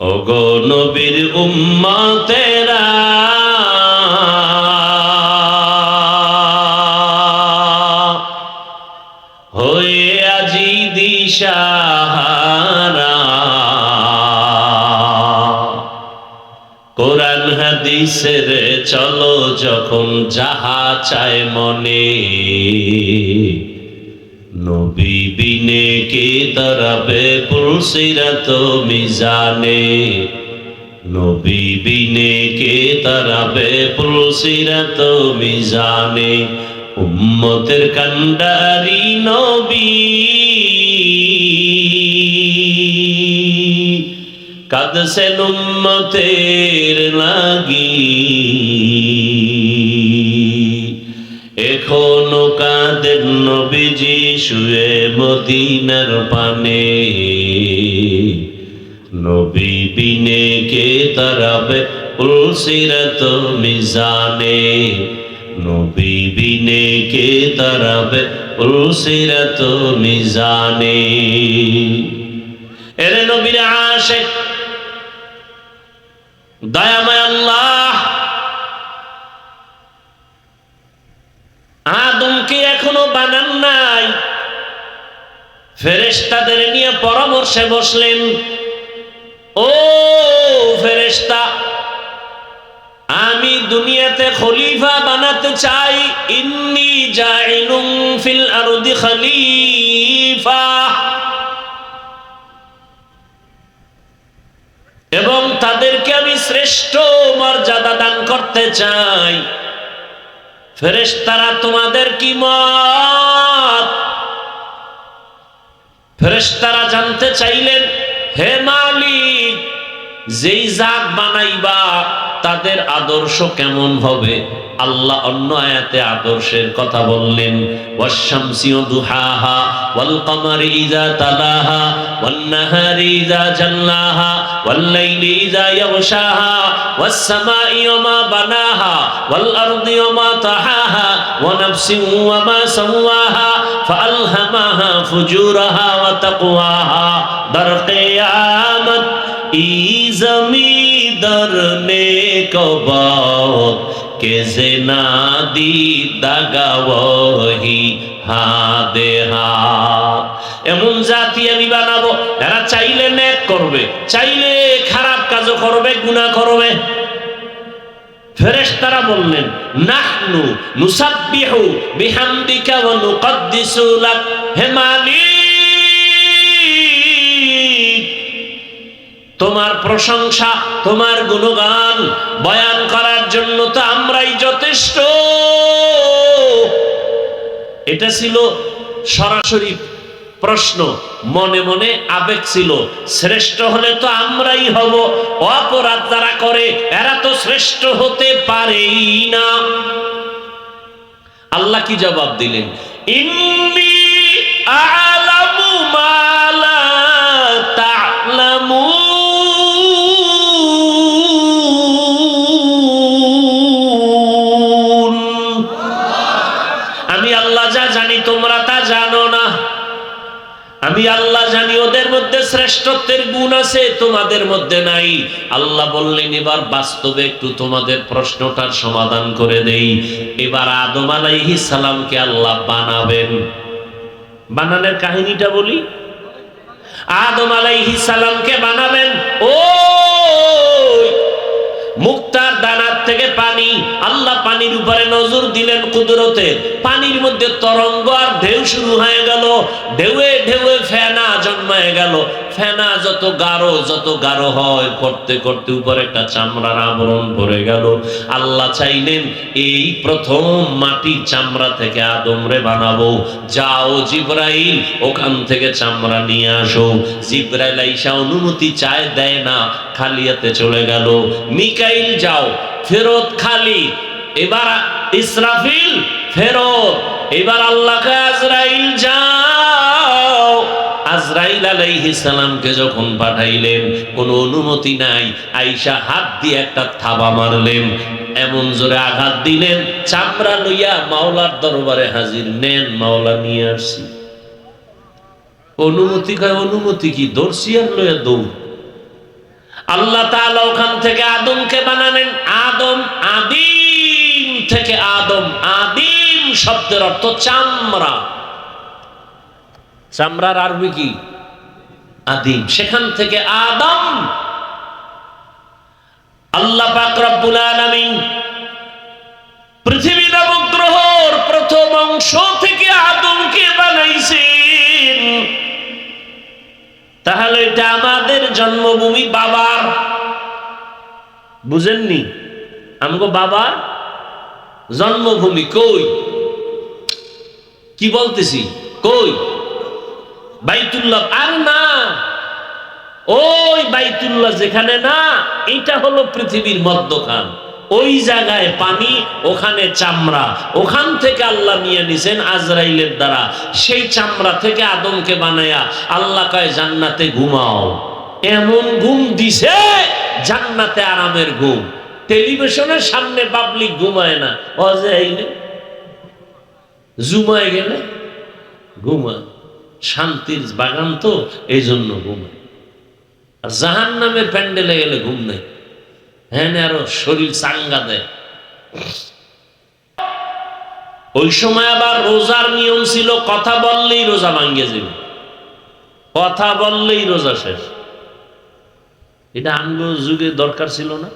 ওগো নবীর উম্মতেরা হয়ে আজি দিশাহারা, কোরআন হাদিসের চলো যখন যাহা চায় মনে, নবী বিনে কে দাঁড়াবে পুলসিরাত মিজানে, নবী বিনে কে দাঁড়াবে পুলসিরাত মিজানে। উম্মতের কান্ডারি নবী কাঁদছেন উম্মতের লাগি, এখনো কাঁদেন নবীজি শুয়ে মদিনার পানে, নবী বিনে কে দাঁড়াবে পুলসিরাত মিজানে, নবী বিনে কে দাঁড়াবে পুলসিরাত মিজানে। এরে নবীর আশিক দয়াময় আল্লাহ আদমকে এখনো বানান নাই, ফেরেশতাদের নিয়ে পরামর্শে বসলেন। ও ফেরেশতা, আমি দুনিয়াতে খলিফা বানাতে চাই, ইন্নী জাইলুম ফিল আরদি খলিফা, এবং তাদেরকে আমি শ্রেষ্ঠ মর্যাদা দান করতে চাই। ফেরেশতারা তোমাদের কি মত? ফেরেশতারা জানতে চাইলেন, হে মালিক, যেই জাত বানাইবা তাদের আদর্শ কেমন হবে? আল্লাহ অন্য আয়াতে আদর্শের কথা বললেন, ওয়াশ-শামসি ওয়াদুহাহা ওয়াল কমারি ইযা তালাহা ওয়ান নাহারি ইযা জাল্লাহা ওয়াল লাইলি ইযা ইয়াগশাহা ওয়াস সামাই ওয়া বানাহা ওয়াল আরদি ওয়া তাহাহা ওয়া নাফসিন ওয়া মা সাওয়াহা ফাআলহামাহা ফুজুরাহা ওয়া তাকওয়াহা। দর কিয়ামত ই জমিদার নে কবাত কে যে না দি দাগা ওহি হাদে হাত। এমন জাতি আমি বানাবো, এরা চাইলে নেক করবে, চাইলে খারাপ কাজও করবে, গুনাহ করবে। ফেরেশতারা বললেন, নাহনু নুসাব্বিহু বিহামদিকা ওয়া নুকদ্দিসু লাক। হে মালিক, তোমার প্রশংসা, তোমার গুণগান বয়ান করার জন্য তো আমরাই যথেষ্ট। এটা ছিল সরাসরি প্রশ্ন, মনে মনে আবেগ ছিল, শ্রেষ্ঠ হলে তো আমরাই হব, অপরাধ যারা করে এরা তো শ্রেষ্ঠ হতে পারেই না। আল্লাহ কি জবাব দিলেন? ইন্নী আ'লামু মা লা তা'লামুন। আমি আল্লাহ যা জানি তোমরা তা জানো না। আমি আল্লাহ জানি ওদের মধ্যে শ্রেষ্ঠত্বের গুণ আছে, তোমাদের মধ্যে নাই। আল্লাহ বললেন, এবার বাস্তবে একটু তোমাদের প্রশ্নটার সমাধান করে দেই। এবার আদম আলাইহিস সালামকে আল্লাহ বানাবেন। বানানোর কাহিনীটা বলি। আদম আলাইহিস সালামকে বানাবেন, ও মুক্তার দানার থেকে পানি, আল্লাহ পানির উপরে নজর দিলেন কুদরতে, পানির মধ্যে তরঙ্গ আর ঢেউ শুরু হয়ে গেল, ঢেউয়ে ঢেউয়ে ফেনা জন্মায় গেল। ফেনা যত গাঢ় হয়, করতে করতে উপরে একটা চামড়ার আবরণ পড়ে গেল। আল্লাহ চাইলেন, এই প্রথম মাটির চামড়া থেকে আদমরে বানাবো, যাও জিবরাইল ওখান থেকে চামড়া নিয়ে আসো। জিবরাইল আইসা অনুমতি চায়, দেয় না, খালি হাতে চলে গেল। মিকাইল যাও, ফেরত খালি। এবার ইসরাফিল ফেরত। এবার আল্লাহকে আজরাইল যাও। আজরাইল আলাইহিস সালামকে যখন পাঠাইলেন, কোনো অনুমতি নাই, আয়েশা হাত দিয়ে একটা থাবা মারলেন, এমন জোরে আঘাত দিলেন, চামড়া লইয়া মাওলার দরবারে হাজির। নেন, মাওলা নিয়ে আসছি। অনুমতি কয়, অনুমতি কি? দর্শি আর লইয়া দৌড়। আল্লাহ তাআলা ওখান থেকে আদমকে বানালেন। আদম, আদিম থেকে আদম। আদিম শব্দের অর্থ চামড়া। চামড়ার আরবি কি? আদিম। সেখান থেকে আদম। আল্লাহ পাক রব্বুল আলামিন পৃথিবী নামক গ্রহের প্রথম অংশ থেকে আদমকে বানাইছেন। তাহলে এটা আমাদের জন্মভূমি বাবার, বুঝেননি? আমগো বাবার জন্মভূমি কই? কি বলতেছি? কই? বাইতুল্লাহ। আর না, ওই বাইতুল্লাহ যেখানে না, এটা হলো পৃথিবীর মধ্যখান। ওই জায়গায় পানি, ওখানে চামড়া। ওখান থেকে আল্লাহ নিয়ে নিছেন আজরাইলের দ্বারা। সেই চামড়া থেকে আদমকে বানায়া আল্লাহ কয় জান্নাতে ঘুমাও। এমন ঘুম দিছে, জান্নাতে আরামের ঘুম। টেলিভিশনের সামনে পাবলিক ঘুমায় না, অজাইলে জুমায় গেলে ঘুমায়। শান্তির বাগান তো, এই জন্য ঘুমায়। আর জাহান্নামের প্যান্ডেলে গেলে ঘুম নেই। হ্যাঁ, আরো শরীর চাঙ্গা দেয়। ওই সময় আবার রোজার নিয়ম ছিল, কথা বললেই রোজা ভাঙ্গে যাবে, কথা বললেই রোজা শেষ। এটা আমগো যুগে দরকার ছিল না?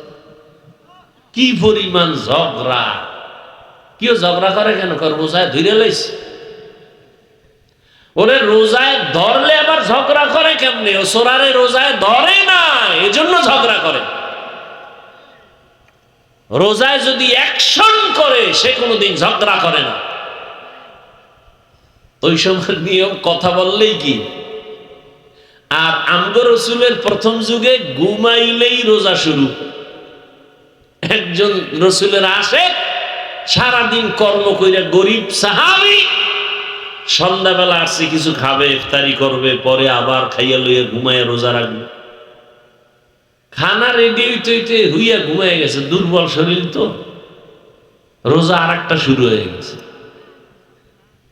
কি পরিমাণ ঝগড়া! কেউ ঝগড়া করে কেন? রোজায় ধরে লাইছে। ওরে রোজায় ধরলে আবার ঝগড়া করে কেমনে? ও সোরারে রোজায় ধরে না, এজন্য ঝগড়া করে। রোজায় যদি অ্যাকশন করে, সে কোনোদিন ঝগড়া করে না। ওই সময় নিয়ম কথা বললেই কি। আর আমগো রসুলের প্রথম যুগে ঘুমাইলেই রোজা শুরু। একজন রসুলের আশেক সারাদিন কর্ম কইরা, গরিব সাহাবী, সন্ধ্যাবেলা আসছে কিছু খাবে, ইফতারি করবে, পরে আবার খাইয়া লইয়া ঘুমাইয়া রোজা রাখবে। খানা রেডি হইতে হইতে হুইয়া ঘুমাইয়া গেছে, দুর্বল শরীর তো। রোজা আর একটা শুরু হয়ে গেছে।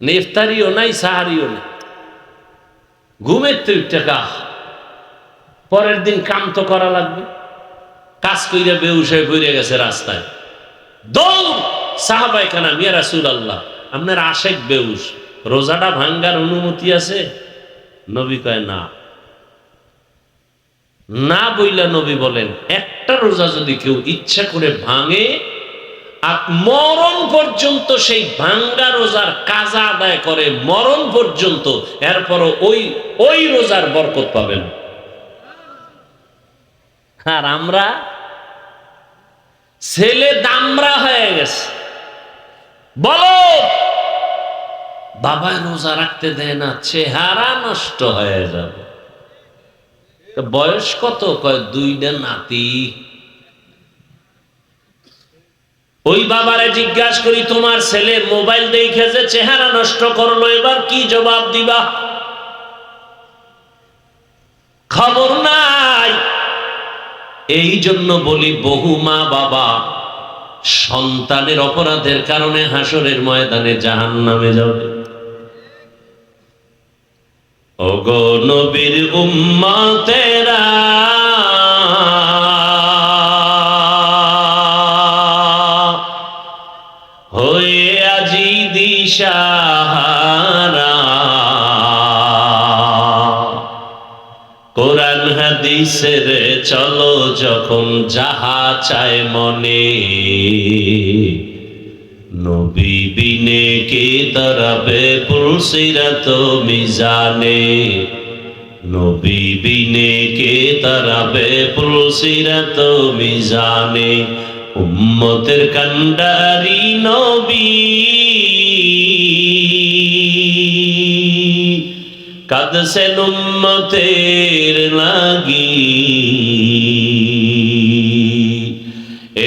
ইফতারিও নাই, সাহারিও নাই, ঘুমের তো টাকা। পরের দিন কাম তো করা লাগবে। কাজ কইরা বেহুশ হয়ে পড়ে গেছে রাস্তায়। দৌড় সাহাবায়ে কেরাম, ইয়া রাসূলুল্লাহ, আপনার আশেক বেহুশ, রোজাটা ভাঙ্গার অনুমতি আছে? নবী কয় না। না বইলা নবী বলেন, একটা রোজা যদি কেউ ইচ্ছা করে ভাঙে আর মরণ পর্যন্ত সেই ভাঙ্গা রোজার কাজা আদায় করে, মরণ পর্যন্ত, এরপরও ওই রোজার বরকত পাবেন। আর আমরা ছেলে দামরা হয়ে গেছে। বলো, বাবা রোজা রাখতে দেয় না, চেহারা নষ্ট হয়ে যাবে। বয়স কত? কয় 2টা নাতি। ওই বাবারে জিজ্ঞাসা করি, তোমার ছেলে মোবাইল দেখে যে চেহারা নষ্ট করলো, এবার কি জবাব দিবা? খবর নাই। এই জন্য বলি, বহু মা বাবা সন্তানের অপরাধের কারণে হাসরের ময়দানে জাহান্নামে যাবে। ওগো নবীর উম্মতেরা, হয়ে আজি দিশাহারা, কোরআন হাদিসের চলো যখন যাহা চায় মনে, নবী বিনে কে দাঁড়াবে পুলসিরাত মিজানে, নবী বিনে কে দাঁড়াবে পুলসিরাত মিজানে। উম্মতের কান্ডারি নবী, কাঁদছেন উম্মতের লাগি,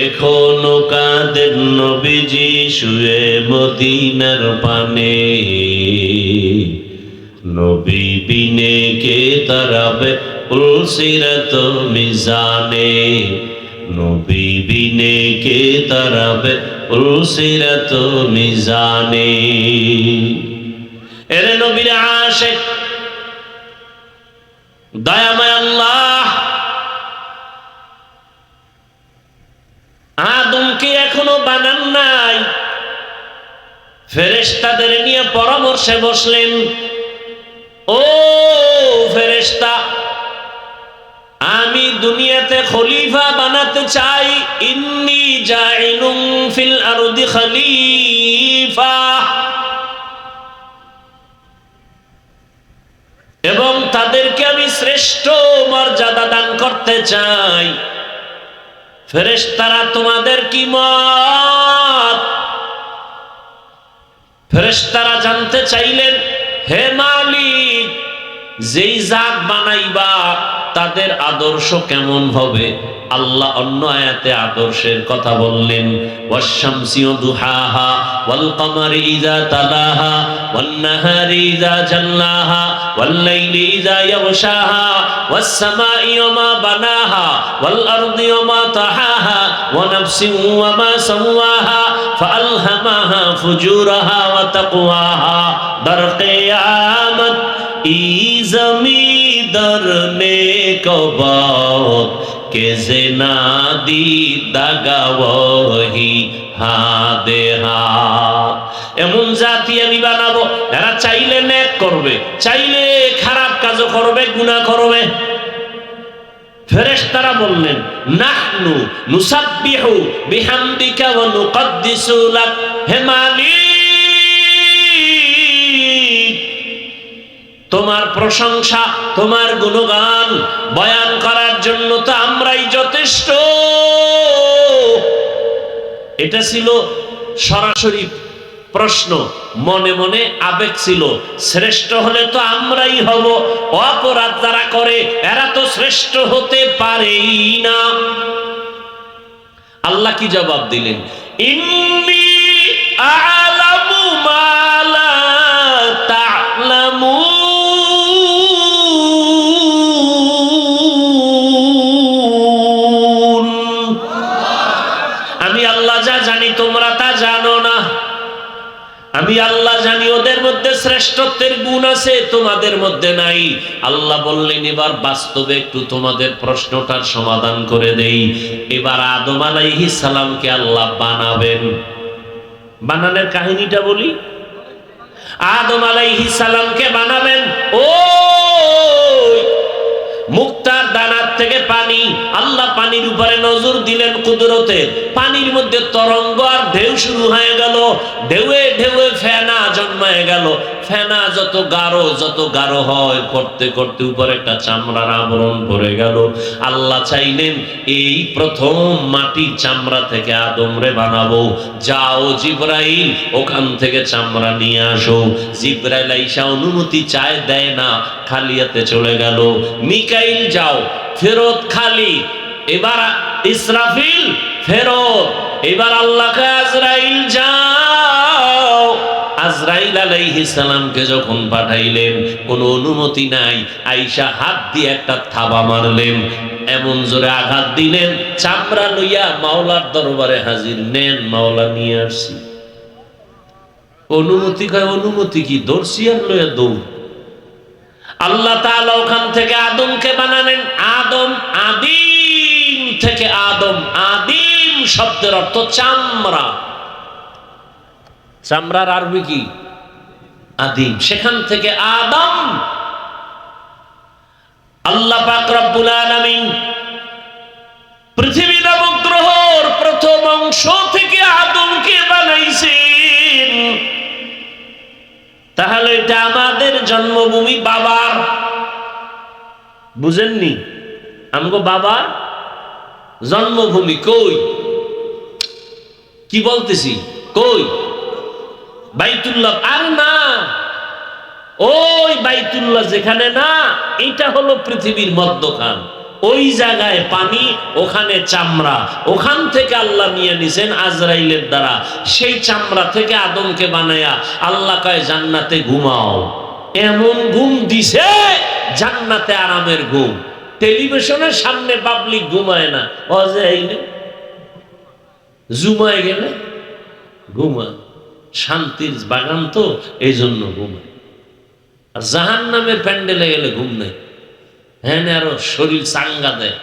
এখনো কাঁদেন নবীজি শুয়ে মদিনার পানে, নবী বিনে কে দাঁড়াবে পুলসিরাত মিজানে, নবী বিনে কে দাঁড়াবে পুলসিরাত মিজানে। এরে নবীর আশিক, দয়াময় আল্লাহ ফেরেশতাদের নিয়ে পরামর্শে বসলেন, ও ফেরেশতা, আমি দুনিয়াতে খলিফা বানাতে চাই। ইন্নী জাইলুম ফিল আরদি খলিফা, এবং তাদেরকে আমি শ্রেষ্ঠ মর্যাদা দান করতে চাই। ফেরেশতারা তোমাদের কি মত? ফেরেশতারা জানতে চাইলেন, হে মালিক, যেই জাত বানাইবা তাদের আদর্শ কেমন হবে? আল্লাহ অন্য আয়াতে আদর্শের কথা বললেন, ওয়াশ-শামসি ওয়া দুহাহা ওয়াল কমারি ইযা তালাহা ওয়ান নাহারি ইযা জাল্লাহা ওয়াল লাইলি ইযা ইয়াগশাহা ওয়াস সামাই ওয়া মা বানাহা ওয়াল আরদি ওয়া মা তাহাহা ওয়া নাফসিন ওয়া মা সাওয়াহা ফাআলহামাহা ফুজুরাহা ওয়া তাকওয়াহা। দর কিয়ামত ই জমিদার নেক বাত কে জেনা দি দাগা ওহি হাদে হাত। এমন জাতি আমি বানাবো, এরা চাইলে নেক করবে, চাইলে খারাপ কাজও করবে, গুনাহ করবে। ফেরেশতারা বললেন, নাহনু নুসাব্বিহু বিহামদিকা ওয়া নুকদ্দিসু লাক। হে মালিক, তোমার প্রশংসা, তোমার গুণগান বয়ান করার জন্য তো আমরাই যথেষ্ট। এটা ছিল সরাসরি প্রশ্ন, মনে মনে আবেগ ছিল, শ্রেষ্ঠ হলে তো আমরাই হব, অপরাধ যারা করে এরা তো শ্রেষ্ঠ হতে পারেই না। আল্লাহ কি জবাব দিলেন? ইন্নী আ'লামু মা লা তা'লামুন। আমি আল্লাহ যা জানি তোমরা তা জানো না। আমি আল্লাহ জানি ওদের মধ্যে শ্রেষ্ঠত্বের গুণ আছে, তোমাদের মধ্যে নাই। আল্লাহ বললেন, এবার বাস্তবে একটু তোমাদের প্রশ্নটার সমাধান করে দেই। এবার আদম আলাইহিস সালামকে আল্লাহ বানাবেন। বানানোর কাহিনীটা বলি। আদম আলাইহিস সালামকে বানাবেন, ও মুক্তার দানার থেকে পানি, আল্লাহ পানির উপরে নজর দিলেন কুদরতের, পানির মধ্যে তরঙ্গ আর ঢেউ শুরু হয়ে গেল, ঢেউয়ে ঢেউয়ে ফেনা জন্মায় গেল। ফেনা যত গাঢ় হয়, করতে করতে উপরে একটা চামড়ার আবরণ পড়ে গেল। আল্লাহ চাইলেন, এই প্রথম মাটি চামড়া থেকে আদমরে বানাবো, যাও জিবরাইল ওখান থেকে চামড়া নিয়ে আসো। জিবরাইল আইসা অনুমতি চায়, দেয় না, খালি হাতে চলে গেল। মিকাইল যাও, ফেরত খালি। এবার ইসরাফিল ফেরত। এবার আল্লাহকে আজরাইল যাও। আজরাইল আলাইহিস সালামকে যখন পাঠাইলেন, কোনো অনুমতি নাই, আয়েশা হাত দিয়ে একটা থাবা মারলেন, এমন জোরে আঘাত দিলেন, চামড়া লইয়া মাওলার দরবারে হাজির। নেন, মাওলা নিয়ে আসছি। অনুমতি কয়, অনুমতি কি? দর্শি আর লইয়া দৌড়। আল্লাহ তাআলা ওখান থেকে আদমকে বানালেন। আদম, আদিম থেকে আদম। আদিম শব্দের অর্থ চামড়া। চামড়ার আরবি কি? আদিম। সেখান থেকে আদম। আল্লাহ পাক রব্বুল আলামিন পৃথিবী নামক গ্রহের প্রথম অংশ থেকে আদমকে বানাইছেন। তাহলে এটা আমাদের জন্মভূমি বাবার, বুঝেননি? আমগো বাবার জন্মভূমি কই? কি বলতেছি? কই? বাইতুল্লাহ। আর না, ওই বাইতুল্লাহ যেখানে না, এটা হলো পৃথিবীর মধ্যখান। ওই জায়গায় পানি, ওখানে চামড়া। ওখান থেকে আল্লাহ নিয়ে নিছেন আজরাইলের দ্বারা। সেই চামড়া থেকে আদমকে বানায়া আল্লাহ কয়, জান্নাতে ঘুমাও। এমন ঘুম দিছে, জান্নাতে আরামের ঘুম। টেলিভিশনের সামনে পাবলিক ঘুমায় না, অজাইলে জুমায় গেলে ঘুমায়। শান্তির বাগান তো, এই জন্য ঘুমায়। আর জাহান্নামের প্যান্ডেলে গেলে ঘুম নেই। হ্যাঁ, আরো শরীর চাঙ্গা দেয়।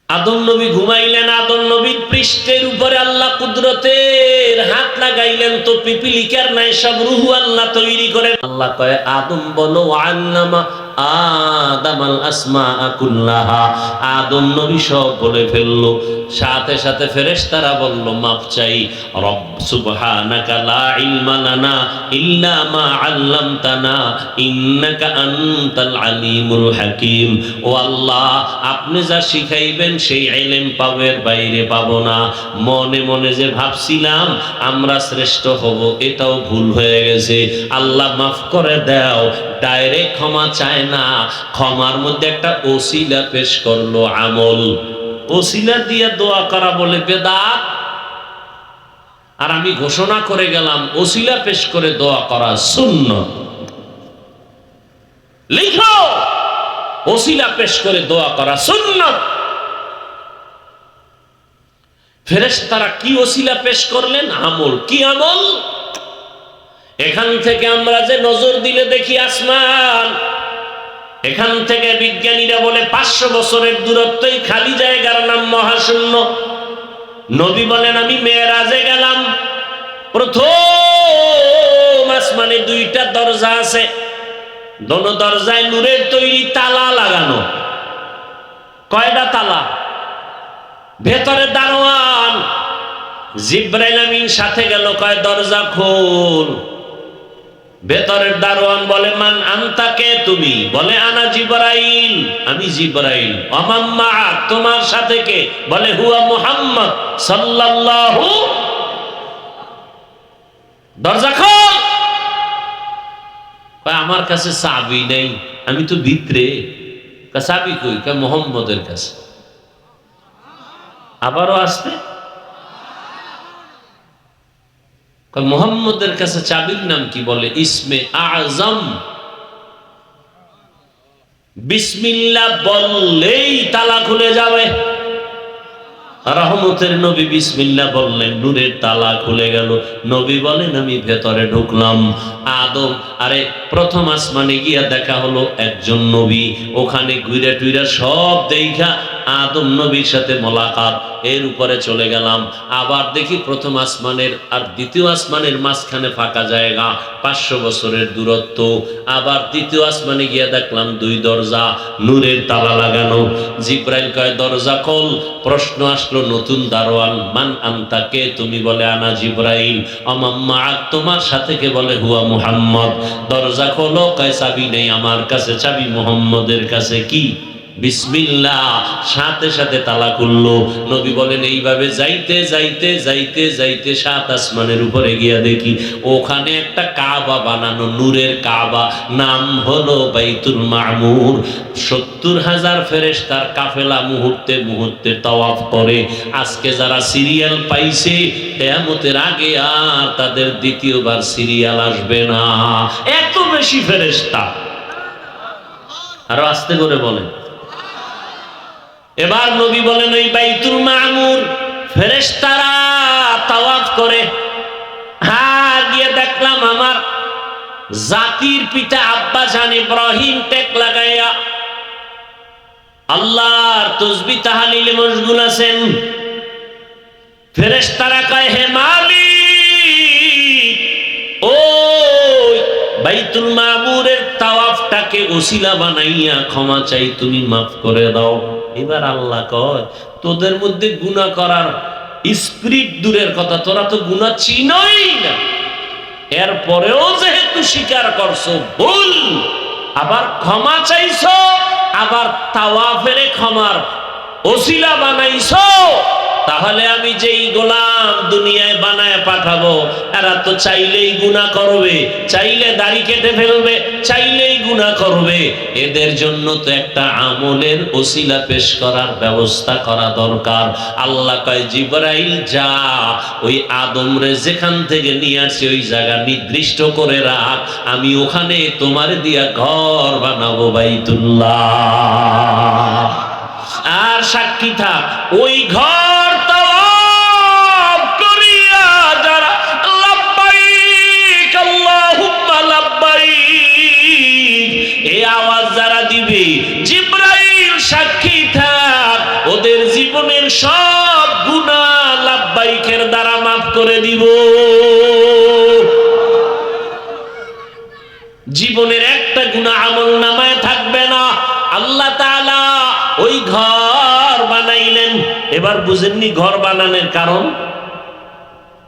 আদম নবী ঘুমাইলেন, আদম নবীর পৃষ্ঠের উপরে আল্লাহ কুদরতের হাত লাগাইলেন, তো পিপিলিকার নাই সব রুহু আল্লাহ তৈরি করে। আল্লাহ কয় আদম বলো আল্লামা আদামাল আসমাআ কুল্লাহা, আদম নবী সব বলে ফেললো। সাথে সাথে ফেরেশতারা বলল মাফ চাই, রব সুবহানাকা লা ইলমা লানা ইল্লা মা আল্লামতানা ইন্নাকা আনতাল আলিমুল হাকিম। ও আল্লাহ, আপনি যা শিখাইবেন সেই ইলম পাবের বাইরে পাবো না। মনে মনে যে ভাবছিলাম আমরা শ্রেষ্ঠ হব, এটাও ভুল হয়ে গেছে, আল্লাহ মাফ করে দাও। ডাইরেক্ট ক্ষমা চায় না, ক্ষমার মধ্যে একটা ওসিলা পেশ করলো, আমল। ওসিলা দিয়ে দোয়া করা বলে বেদাত, আর আমি ঘোষণা করে গেলাম ওসিলা পেশ করে দোয়া করা সুন্নাত। লিখো, ওসিলা পেশ করে দোয়া করা সুন্নাত। ফেরেশতারা কি ওসিলা পেশ করলেন? আমল। কি আমল? এখান থেকে আমরা যে নজর দিলে দেখি আসমান, এখান থেকে বিজ্ঞানীরা বলে 500 বছরের দূরত্বই খালি জায়গার নাম মহাশূন্য। নবী বলেন আমি মেরাজে গেলাম, প্রথম আসমানে 2টা দরজা আছে, দোনো দরজায় নূরের তৈরি তালা লাগানো। কয়টা তালা? ভেতরে দারোয়ান জিবরাইল আমিন সাথে গেল, কয় দরজা খোল। ভেতরের দারোয়ান বলে মান আনতা, কে তুমি? বলে আনা জিবরাইল, আমি জিবরাইল। অমাম্মা, তোমার সাথে কে? বলে হুয়া মুহাম্মদ সাল্লাল্লাহু। দরজা খোল। আমার কাছে চাবি নেই, আমি তো ভিতরে। চাবি কই? মুহাম্মদের কাছে। আবারও আসতে, মুহাম্মদের কাছে চাবির নাম কি? বলে ইসমে আজম। বিসমিল্লাহ বললেই তালা খুলে যাবে। রহমতের নবী বিসমিল্লাহ বললেন, নূরের তালা খুলে গেল। নবী বলেন আমি ভেতরে ঢুকলাম। আদম, আরে প্রথম আসমানে গিয়া দেখা হলো একজন নবী, ওখানে ঘুরে টুইরা সব দেখা আদম নবীর সাথে মোলাকাত। এর উপরে চলে গেলাম, আবার দেখি প্রথম আসমানের আর দ্বিতীয় আসমানের মাঝখানে ফাঁকা জায়গা, 500 বছরের দূরত্ব। আবার দ্বিতীয় আসমানে গিয়া দেখলাম 2 দরজা, নূরের তালা লাগানো। জিবরাইল কয় দরজা খোল। প্রশ্ন আসলো নতুন দারোয়ান, মান আনতা, কে তুমি? বলে আনা জিবরাইল। অমাম্মা, তোমার সাথে কে? বলে হুয়া মুহাম্মদ। দরজা খোলো। কয় চাবি নেই আমার কাছে, চাবি মুহাম্মদের কাছে। কি? বিসমিল্লাহ। সাথে সাথে তালা খুললো। নবী বলেন এইভাবে যাইতে যাইতে যাইতে যাইতে 7 আসমানের উপরে গিয়া দেখি ওখানে একটা কাবা বানানো, নূরের কাবা, নাম হলো বাইতুল মামুর। 70,000 ফেরেশতার কাফেলা মুহূর্তে মুহূর্তে তাওয়াফ করে। আজকে যারা সিরিয়াল পাইছে, কিয়ামতের আগে আর তাদের দ্বিতীয়বার সিরিয়াল আসবে না, এত বেশি ফেরেশতা। আরো আস্তে করে বলেন। এবার নবী বলেন ওই বাইতুল মামুর ফেরেশতারা তাওয়াফ করে। আর গিয়ে দেখলাম আমার জাতির পিতা আব্বা জান ইব্রাহিম টেক লাগাইয়া আল্লাহর তাসবিহ তাহলিলে মশগুল আছেন। ফেরেশতারা কয় হে মালিক, ওই বাইতুল মামুরের তাওয়াফটাকে ওসিলা বানাইয়া ক্ষমা চাই, তুমি মাফ করে দাও। এবার আল্লাহ কয় তোদের মধ্যে গুনাহ করার স্পিরিট দূরের কথা, তোরা তো গুনাহ চিনই না, এরপরেও যেহেতু স্বীকার করছো ভুল, আবার ক্ষমা চাইছো, আবার তাওয়াফের ক্ষমার ওসিলা বানাইছো, তাহলে আমি যেই গোলাম দুনিয়ায় বানায় পাঠাবো এরা তো চাইলেই গুনাহ করবে, চাইলে দাড়ি কেটে ফেলবে, চাইলেই গুনাহ করবে। এদের জন্য তো একটা আমলের ওসিলা পেশ করার ব্যবস্থা করা দরকার। আল্লাহ কয় জিবরাইল যা, ওই আদমরে যেখান থেকে নিয়ে আসি ওই জায়গা নির্দিষ্ট করে রাখ, আমি ওখানে তোমার দিয়া ঘর বানাবো বাইতুল্লাহ। আর সাক্ষী থাক, ওই ঘর তাওয়াফ করিয়া যারা লাব্বাইক আল্লাহুম্মা লাব্বাইক এই আওয়াজ যারা দিবে, জিবরাইল সাক্ষী থাক, ওদের করে দিব। জীবনের একটা গুনাহ আমলনামায় থাকবে না। আল্লাহ তাআলা ওই ঘর বানাইলেন। এবার বুঝেননি ঘর বানানোর কারণ?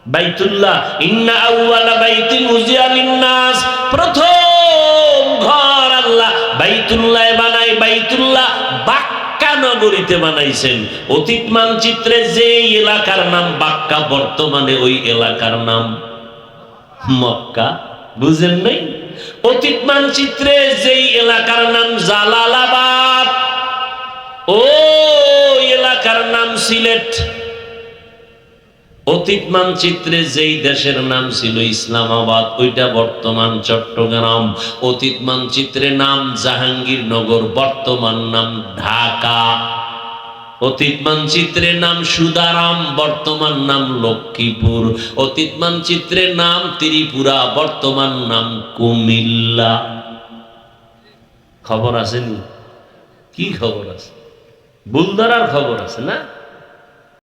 বাইতুল্লাহ, ইন্না আউওয়ালা বাইতিন উযিয়া লিন-নাস, প্রথম ঘর আল্লাহ বাইতুল্লাহ বানাই। বাইতুল্লাহ বাক্কা নগরীতে বানাইছেন। অতীত মানচিত্রে যে এলাকার নাম বাক্কা, বর্তমানে ওই এলাকার নাম মক্কা। বুঝেন নাই? অতীত মানচিত্রে যেই এলাকার নাম জালালাবাদ, ও এলাকার নাম সিলেট। অতীত মানচিত্রে যেই দেশের নাম ছিল ইসলামাবাদ, ওইটা বর্তমান চট্টগ্রাম। অতীত মানচিত্রে নাম জাহাঙ্গীরনগর, বর্তমান নাম ঢাকা। অতীত মানচিত্রে নাম সুদারাম, বর্তমান নাম লক্ষ্মীপুর। অতীত মানচিত্রে নাম ত্রিপুরা, বর্তমান নাম কুমিল্লা। খবর আছে নি? কি খবর আছে? বুলদারার খবর আছে না?